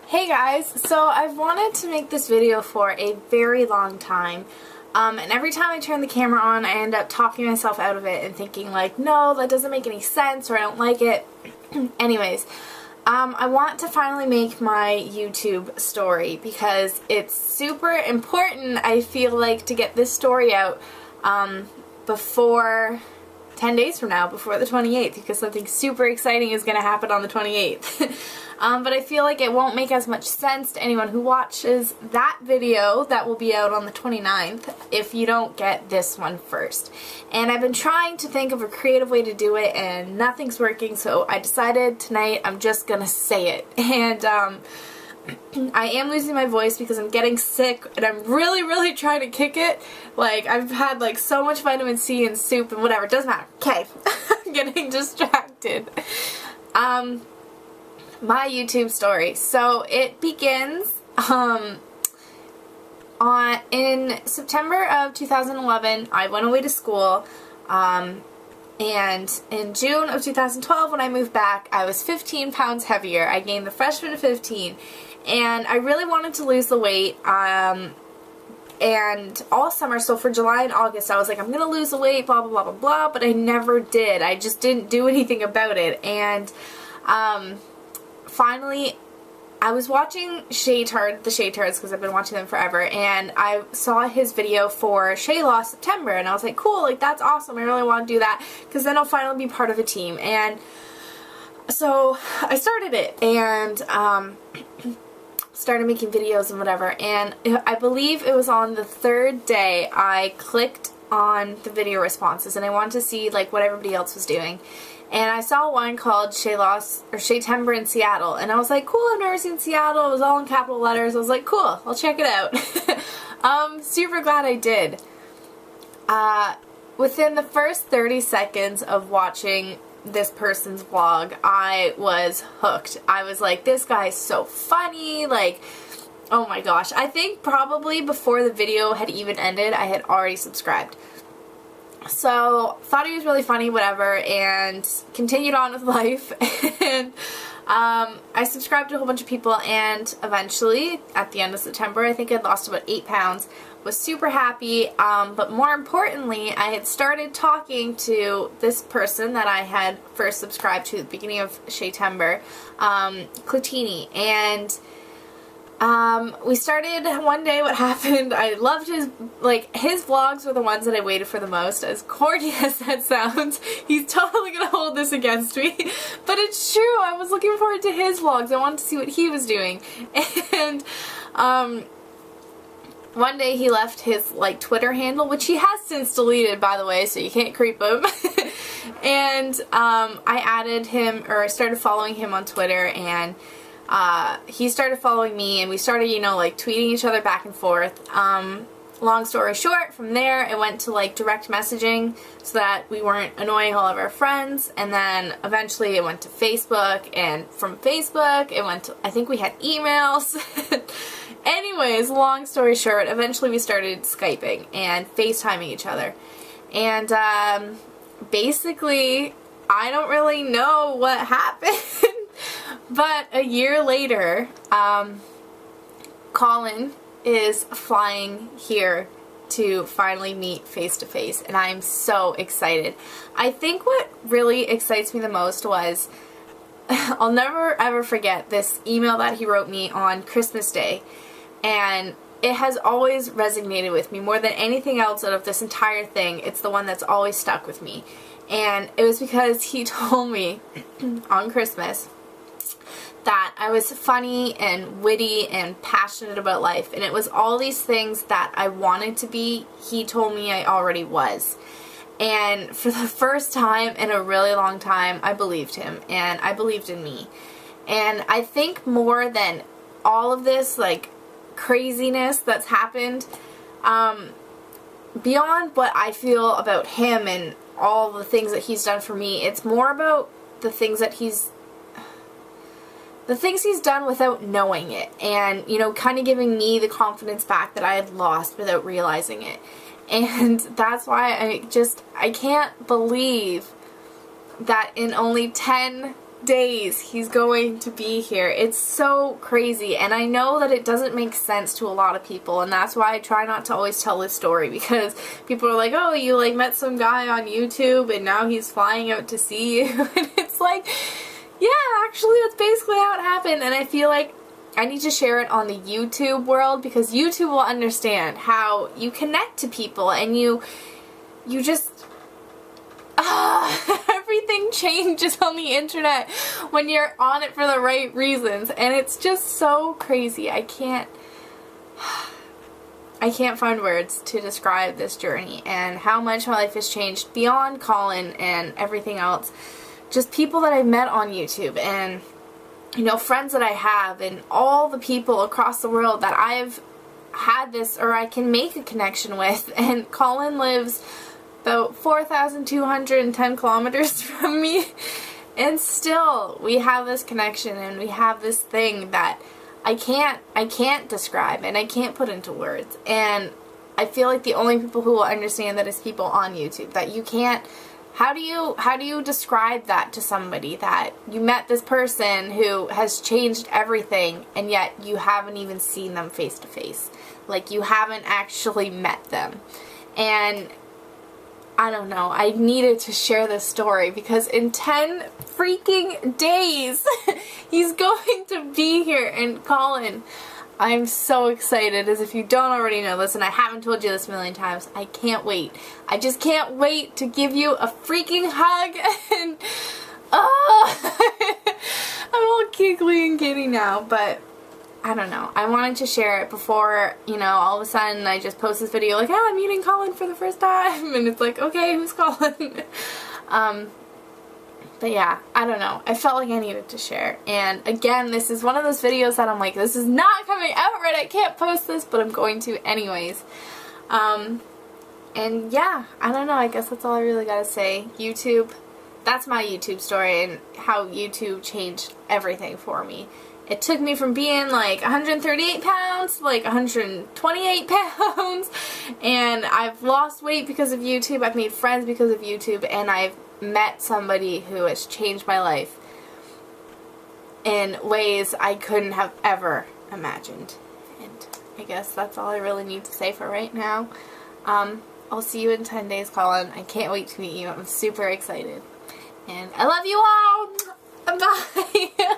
Hey guys, so I've wanted to make this video for a very long time, and every time I turn the camera on I end up talking myself out of it and thinking like, no, that doesn't make any sense, or I don't like it. Anyways, I want to finally make my YouTube story because it's super important, I feel like, to get this story out before 10 days from now, before the 28th, because something super exciting is going to happen on the 28th. But I feel like it won't make as much sense to anyone who watches that video that will be out on the 29th if you don't get this one first. And I've been trying to think of a creative way to do it and nothing's working, so I decided tonight I'm just gonna say it. And I am losing my voice because I'm getting sick and I'm really trying to kick it. Like, I've had like so much vitamin C and soup and whatever, it doesn't matter. Okay, I'm getting distracted. My YouTube story. So it begins in September of 2011. I went away to school, and in June of 2012 when I moved back, I was 15 pounds heavier. I gained the freshman 15, and I really wanted to lose the weight, and all summer, so for July and August, I was like, I'm gonna lose the weight, blah blah blah blah blah, but I never did. I just didn't do anything about it. And finally, I was watching the Shaytards, because I've been watching them forever, and I saw his video for Shay Lost September, and I was like, cool, like, that's awesome, I really want to do that, because then I'll finally be part of a team. And so I started it, and started making videos and whatever, and I believe it was on the third day I clicked on the video responses, and I wanted to see like what everybody else was doing. And I saw one called Shaytember in Seattle, and I was like, cool, I've never seen Seattle. It was all in capital letters. I was like, cool, I'll check it out. Super glad I did. Within the first 30 seconds of watching this person's vlog, I was hooked. I was like, this guy's so funny, like, oh my gosh. I think probably before the video had even ended, I had already subscribed. So, thought he was really funny, whatever, and continued on with life. And I subscribed to a whole bunch of people, and eventually, at the end of September, I think I'd lost about 8 pounds. Was super happy, but more importantly, I had started talking to this person that I had first subscribed to at the beginning of Shaytember, Clatini, and we started one day. What happened, I loved his vlogs were the ones that I waited for the most. As corny as that sounds, he's totally gonna hold this against me, but it's true. I was looking forward to his vlogs. I wanted to see what he was doing. And one day he left his like Twitter handle, which he has since deleted, by the way, so you can't creep him. And I added him, or I started following him on Twitter, and he started following me, and we started, you know, like tweeting each other back and forth. Long story short, from there it went to like direct messaging so that we weren't annoying all of our friends, and then eventually it went to Facebook, and from Facebook it went to, I think we had emails. Anyways, long story short, eventually we started Skyping and FaceTiming each other. And basically, I don't really know what happened. But a year later, Colin is flying here to finally meet face to face, and I'm so excited. I think what really excites me the most was, I'll never ever forget this email that he wrote me on Christmas Day, and it has always resonated with me more than anything else out of this entire thing. It's the one that's always stuck with me, and it was because he told me on Christmas that I was funny and witty and passionate about life, and it was all these things that I wanted to be. He told me I already was. And for the first time in a really long time, I believed him, and I believed in me. And I think more than all of this like craziness that's happened, beyond what I feel about him and all the things that he's done for me, it's more about the things that he's done without knowing it, and, you know, kind of giving me the confidence back that I had lost without realizing it. And that's why I can't believe that in only 10 days he's going to be here. It's so crazy, and I know that it doesn't make sense to a lot of people, and that's why I try not to always tell this story, because people are like, oh, you like met some guy on YouTube and now he's flying out to see you. And it's like, yeah, actually that's basically how it happened. And I feel like I need to share it on the YouTube world, because YouTube will understand how you connect to people, and you just everything changes on the internet when you're on it for the right reasons, and it's just so crazy. I can't find words to describe this journey and how much my life has changed beyond Colin and everything else. Just people that I've met on YouTube, and you know, friends that I have, and all the people across the world that I've had this, or I can make a connection with. And Colin lives about 4,210 kilometers from me, and still we have this connection, and we have this thing that I can't describe, and I can't put into words. And I feel like the only people who will understand that is people on YouTube. That you can't. How do you describe that to somebody, that you met this person who has changed everything, and yet you haven't even seen them face to face? Like, you haven't actually met them. And I don't know, I needed to share this story, because in 10 freaking days he's going to be here. And Colin, I'm so excited, as if you don't already know this, and I haven't told you this a million times. I can't wait. I just can't wait to give you a freaking hug, and I'm all giggly and giddy now, but I don't know. I wanted to share it before, you know, all of a sudden I just post this video like, I'm meeting Colin for the first time, and it's like, okay, who's Colin? But yeah, I don't know. I felt like I needed to share. And again, this is one of those videos that I'm like, this is not coming out right. I can't post this, but I'm going to anyways. And yeah, I don't know. I guess that's all I really gotta say. YouTube, that's my YouTube story, and how YouTube changed everything for me. It took me from being like 138 pounds to like 128 pounds. And I've lost weight because of YouTube. I've made friends because of YouTube. And I've met somebody who has changed my life in ways I couldn't have ever imagined. And I guess that's all I really need to say for right now. I'll see you in 10 days, Colin. I can't wait to meet you. I'm super excited. And I love you all! Bye!